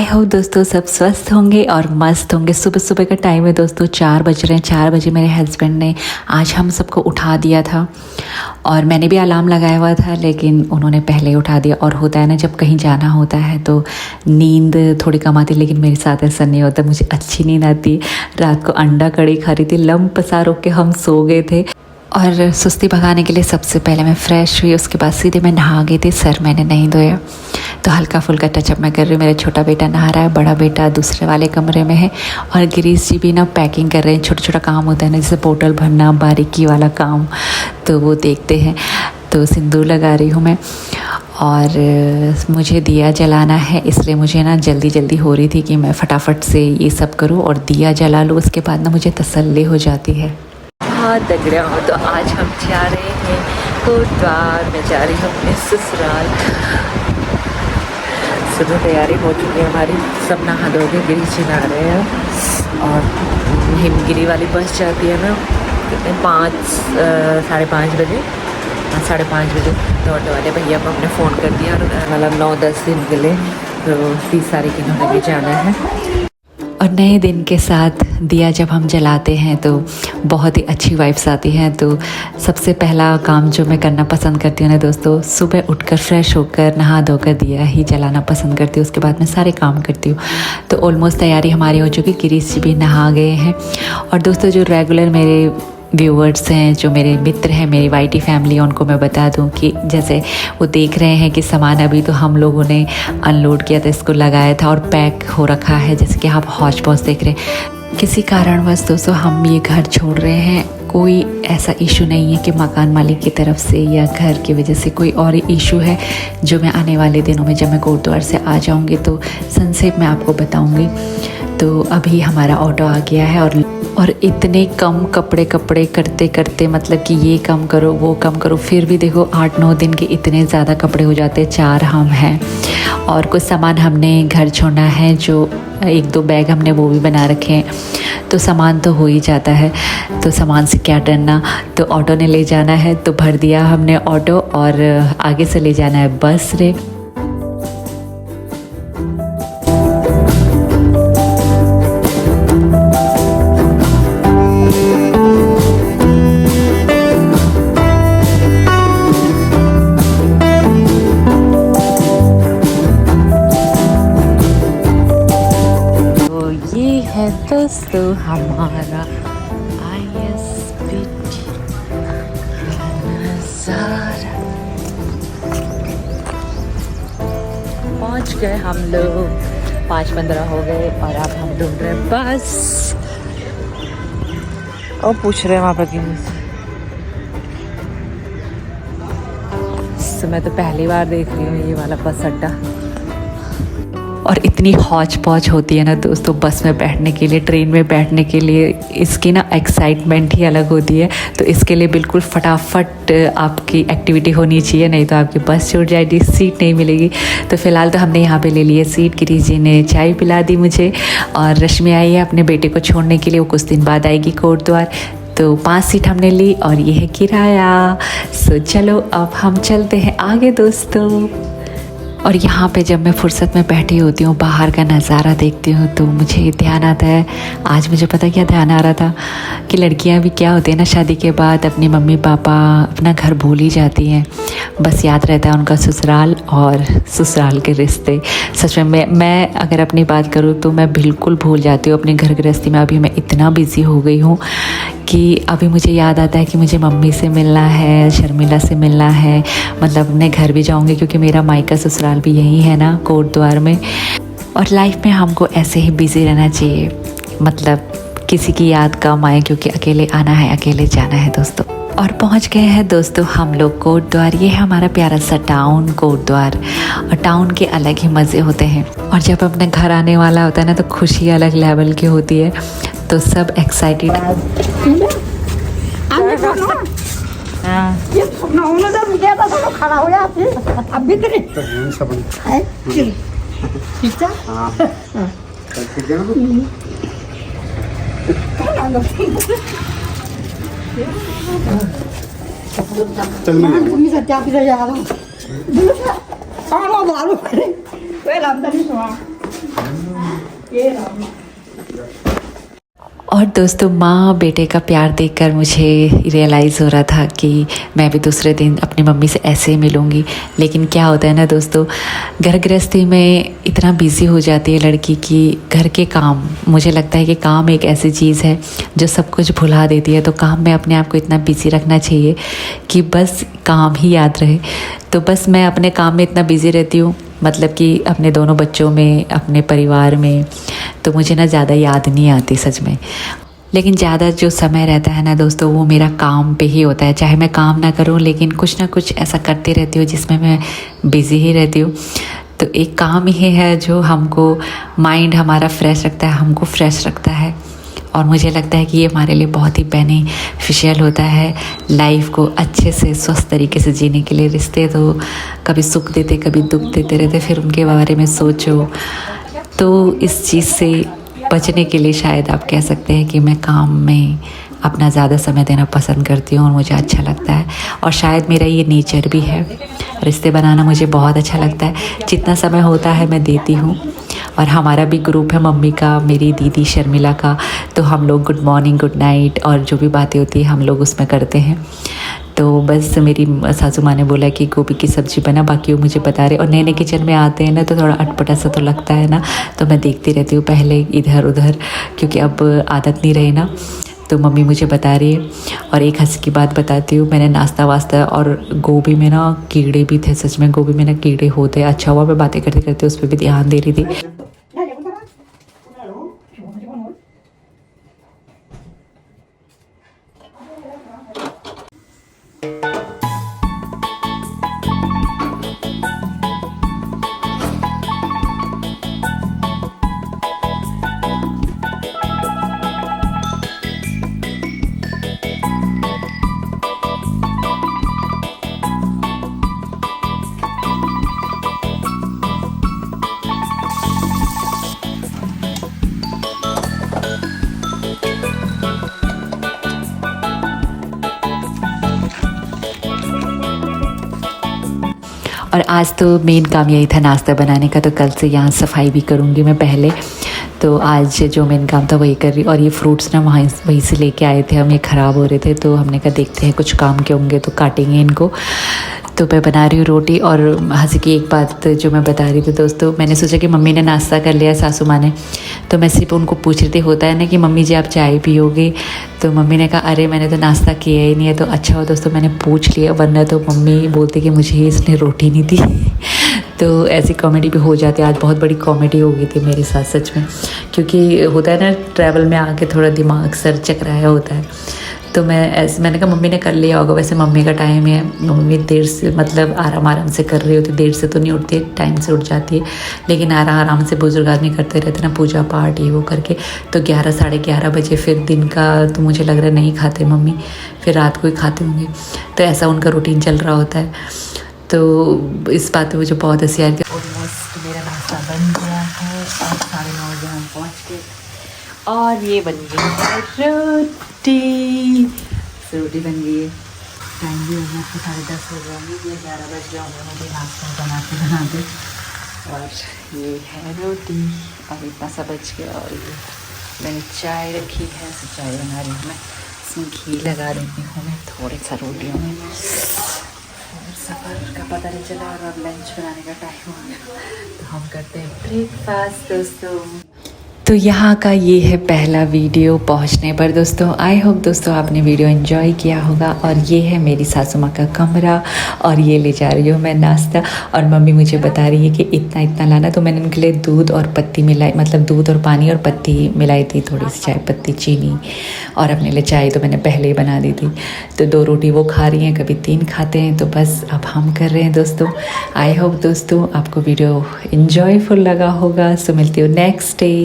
Hope दोस्तों सब स्वस्थ होंगे और मस्त होंगे। सुबह सुबह का टाइम है दोस्तों, 4 बज रहे हैं। 4 बजे मेरे हस्बैंड ने आज हम सबको उठा दिया था और मैंने भी अलार्म लगाया हुआ था, लेकिन उन्होंने पहले उठा दिया। और होता है ना, जब कहीं जाना होता है तो नींद थोड़ी कम आती, लेकिन मेरे साथ ऐसा नहीं होता, मुझे अच्छी नींद आती। रात को अंडा कड़ी खा रही थी, लंब पसार होके हम सो गए थे। और सुस्ती भगाने के लिए सबसे पहले मैं फ़्रेश हुई, उसके बाद सीधे मैं नहा गई थी। सर मैंने नहीं धोया, तो हल्का फुल्का टचअप मैं कर रही हूँ। मेरा छोटा बेटा नहा रहा है, बड़ा बेटा दूसरे वाले कमरे में है और गिरीश जी भी ना पैकिंग कर रहे हैं। छोटा छोटा काम होता है ना, जैसे बोतल भरना, बारीकी वाला काम, तो वो देखते हैं। तो सिंदूर लगा रही हूँ मैं और मुझे दिया जलाना है, इसलिए मुझे ना जल्दी जल्दी हो रही थी कि मैं फटाफट से ये सब करूँ और दिया जला लूँ। उसके बाद ना मुझे तसल्ली हो जाती है। हाँ लग रहा हूँ। तो आज हम जा रहे हैं कोटद्वार में, जा रही हूँ अपने ससुराल। सुबह तैयारी हो चुकी है हमारी, सब नहा धो के गिरीश जी नहा रहे हैं और हिमगिरी वाली बस जाती है ना 5-5:30 बजे, 5:30 बजे। तो ऑटो वाले भैया को हमने फ़ोन कर दिया और मतलब 9-10 दिन के लिए, तो 30 तारीख इन्होंने भी जाना है। और नए दिन के साथ दिया जब हम जलाते हैं तो बहुत ही अच्छी वाइब्स आती हैं। तो सबसे पहला काम जो मैं करना पसंद करती हूँ ना दोस्तों, सुबह उठकर फ्रेश होकर नहा धोकर दिया ही जलाना पसंद करती हूँ। उसके बाद मैं सारे काम करती हूँ। तो ऑलमोस्ट तैयारी हमारी हो चुकी, गिरीश जी भी नहा गए हैं। और दोस्तों जो रेगुलर मेरे व्यूवर्स हैं, जो मेरे मित्र हैं, मेरी वाईटी फैमिली, उनको मैं बता दूं कि जैसे वो देख रहे हैं कि सामान अभी तो हम लोगों ने अनलोड किया था, इसको लगाया था और पैक हो रखा है, जैसे कि आप हौच पौच देख रहे हैं। किसी कारणवश दोस्तों हम ये घर छोड़ रहे हैं, कोई ऐसा इशू नहीं है कि मकान मालिक की तरफ से या घर की वजह से कोई और इशू है, जो मैं आने वाले दिनों में जब मैं कोटद्वार से आ जाऊंगी तो संक्षेप में आपको बताऊंगी। तो अभी हमारा ऑटो आ गया है और इतने कम कपड़े करते करते, मतलब कि ये कम करो वो कम करो, फिर भी देखो 8-9 दिन के इतने ज़्यादा कपड़े हो जाते हैं। 4 हम हैं और कुछ सामान हमने घर छोड़ना है, जो 1-2 बैग हमने वो भी बना रखे हैं। तो सामान तो हो ही जाता है, तो सामान से क्या डरना। तो ऑटो ने ले जाना है, तो भर दिया हमने ऑटो और आगे से ले जाना है बस रे। दोस्तों हमारा ISBT नज़ारा, पहुंच गए हम लोग। 5:15 हो गए और अब हम ढूंढ रहे हैं बस। और पूछ रहे हैं वहाँ पर कि मैं तो पहली बार देख रही हूँ ये वाला बस अड्डा। और इतनी हौच पौच होती है ना दोस्तों बस में बैठने के लिए, ट्रेन में बैठने के लिए, इसकी ना एक्साइटमेंट ही अलग होती है। तो इसके लिए बिल्कुल फटाफट आपकी एक्टिविटी होनी चाहिए, नहीं तो आपकी बस छूट जाएगी, सीट नहीं मिलेगी। तो फ़िलहाल तो हमने यहाँ पे ले ली है सीट। गिरीश जी ने चाय पिला दी मुझे और रश्मि आई है अपने बेटे को छोड़ने के लिए, वो कुछ दिन बाद आएगी कोटद्वार। तो 5 सीट हमने ली और ये है किराया। सो चलो अब हम चलते हैं आगे दोस्तों। और यहाँ पे जब मैं फुर्सत में बैठी होती हूँ, बाहर का नज़ारा देखती हूँ, तो मुझे ध्यान आता है। आज मुझे पता क्या ध्यान आ रहा था कि लड़कियाँ भी क्या होती है ना, शादी के बाद अपनी मम्मी पापा अपना घर भूल ही जाती हैं। बस याद रहता है उनका ससुराल और ससुराल के रिश्ते। सच में मैं अगर अपनी बात करूँ तो मैं बिल्कुल भूल जाती हूँ अपनी घर गृहस्थी में। अभी मैं इतना बिज़ी हो गई हूँ कि अभी मुझे याद आता है कि मुझे मम्मी से मिलना है, शर्मिला से मिलना है, मतलब अपने घर भी जाऊँगी क्योंकि मेरा मायका ससुराल भी यही है ना, कोटद्वार में। और लाइफ में हमको ऐसे ही बिज़ी रहना चाहिए, मतलब किसी की याद कम आए, क्योंकि अकेले आना है अकेले जाना है दोस्तों। और पहुंच गए हैं दोस्तों हम लोग कोटद्वार। ये है हमारा प्यारा सा टाउन कोटद्वार। और टाउन के अलग ही मज़े होते हैं। और जब अपने घर आने वाला होता है ना, तो खुशी अलग लेवल की होती है। तो सब एक्साइटेड। चल मैं ये राम। और दोस्तों माँ बेटे का प्यार देखकर मुझे रियलाइज़ हो रहा था कि मैं भी दूसरे दिन अपनी मम्मी से ऐसे ही मिलूँगी। लेकिन क्या होता है ना दोस्तों, घर गृहस्थी में इतना बिज़ी हो जाती है लड़की की घर के काम। मुझे लगता है कि काम एक ऐसी चीज़ है जो सब कुछ भुला देती है। तो काम में अपने आप को इतना बिज़ी रखना चाहिए कि बस काम ही याद रहे। तो बस मैं अपने काम में इतना बिज़ी रहती हूँ, मतलब कि अपने दोनों बच्चों में, अपने परिवार में, तो मुझे ना ज़्यादा याद नहीं आती सच में। लेकिन ज़्यादा जो समय रहता है ना दोस्तों, वो मेरा काम पे ही होता है। चाहे मैं काम ना करूँ, लेकिन कुछ ना कुछ ऐसा करती रहती हूँ जिसमें मैं बिज़ी ही रहती हूँ। तो एक काम ही है जो हमको, माइंड हमारा फ्रेश रखता है, हमको फ्रेश रखता है। और मुझे लगता है कि ये हमारे लिए बहुत ही बेनिफिशियल होता है लाइफ को अच्छे से स्वस्थ तरीके से जीने के लिए। रिश्ते तो कभी सुख देते, कभी दुख देते रहते, फिर उनके बारे में सोचो। तो इस चीज़ से बचने के लिए शायद आप कह सकते हैं कि मैं काम में अपना ज़्यादा समय देना पसंद करती हूँ और मुझे अच्छा लगता है। और शायद मेरा ये नेचर भी है। रिश्ते बनाना मुझे बहुत अच्छा लगता है। जितना समय होता है मैं देती हूँ। और हमारा भी ग्रुप है मम्मी का, मेरी दीदी शर्मिला का, तो हम लोग गुड मॉर्निंग, गुड नाइट और जो भी बातें होती है हम लोग उसमें करते हैं। तो बस मेरी सासू माँ ने बोला कि गोभी की सब्ज़ी बना, बाकी वो मुझे बता रहे। और नए नए किचन में आते हैं ना तो थोड़ा अटपटा सा तो लगता है ना, तो मैं देखती रहती हूँ पहले इधर उधर, क्योंकि अब आदत नहीं रही ना। तो मम्मी मुझे बता रही है। और एक हंसी की बात बताती हूँ, मैंने नाश्ता वास्ता, और गोभी में ना कीड़े भी थे, सच में गोभी में ना कीड़े होते हैं। अच्छा हुआ मैं बातें करते करते उस पर भी ध्यान दे रही थी। और आज तो मेन काम यही था नाश्ता बनाने का, तो कल से यहाँ सफाई भी करूँगी मैं पहले। तो आज जो मेन काम था वही कर रही। और ये फ्रूट्स ना वहीं से लेके आए थे हम, ये ख़राब हो रहे थे, तो हमने कहा देखते हैं कुछ काम के होंगे तो काटेंगे इनको। तो मैं बना रही हूँ रोटी। और हंसी की एक बात जो मैं बता रही थी दोस्तों, मैंने सोचा कि मम्मी ने नाश्ता कर लिया, सासू माँ ने, तो मैं सिर्फ उनको पूछ रही थी, होता है ना कि मम्मी जी आप चाय पियोगे, तो मम्मी ने कहा अरे मैंने तो नाश्ता किया ही नहीं है। तो अच्छा हो दोस्तों मैंने पूछ लिया, वरना तो मम्मी बोलती कि मुझे इसने रोटी नहीं दी। तो ऐसी कॉमेडी भी हो जाती है। आज बहुत बड़ी कॉमेडी हो गई थी मेरे साथ सच में, क्योंकि होता है ना ट्रैवल में आके थोड़ा दिमाग सर चकराया होता है। तो मैंने कहा मम्मी ने कर लिया होगा, वैसे मम्मी का टाइम है, मम्मी देर से मतलब आराम से कर रही होती, देर से तो नहीं उठती, टाइम से उठ जाती है, लेकिन आराम से बुजुर्ग आदमी करते रहते ना पूजा पाठ ये वो करके। तो 11 साढ़े 11 बजे फिर दिन का तो मुझे लग रहा है नहीं खाते मम्मी, फिर रात को ही खाते होंगे। तो ऐसा उनका रूटीन चल रहा होता है। तो इस बात पे मुझे बहुत हंसी आ रही थी। ऑलमोस्ट मेरा नाश्ता बन गया है और 9:30 बजे हम पहुँच गए। और ये बन गई है रोटी। रोटी बन गई है। टाइम भी हो गया, 10:30 हो जाएंगे, 11 बज गए होंगे मुझे नाश्ता बनाते। और ये है रोटी और इतना सा बच गया। और ये मैंने चाय रखी है, चाय बना रही हूँ मैं, इसमें घी लगा रही हूँ मैं थोड़ी सा रोटियों में। और सफ़र का पता नहीं चला और लंच बनाने का टाइम हो गया, तो हम करते हैं ब्रेकफास्ट दोस्तों। तो यहाँ का ये है पहला वीडियो पहुँचने पर दोस्तों। आई होप दोस्तों आपने वीडियो एंजॉय किया होगा। और ये है मेरी सासू माँ का कमरा और ये ले जा रही हूँ मैं नाश्ता। और मम्मी मुझे बता रही है कि इतना लाना, तो मैंने उनके लिए दूध और पत्ती मिलाई, मतलब दूध और पानी और पत्ती मिलाई थी, थोड़ी सी चाय पत्ती चीनी। और अपने लिए चाय तो मैंने पहले ही बना दी थी। तो 2 रोटी वो खा रही हैं, कभी 3 खाते हैं, तो बस अब हम कर रहे हैं दोस्तों। आई होप दोस्तों आपको वीडियो एंजॉयफुल लगा होगा। सो मिलती हूँ नेक्स्ट डे।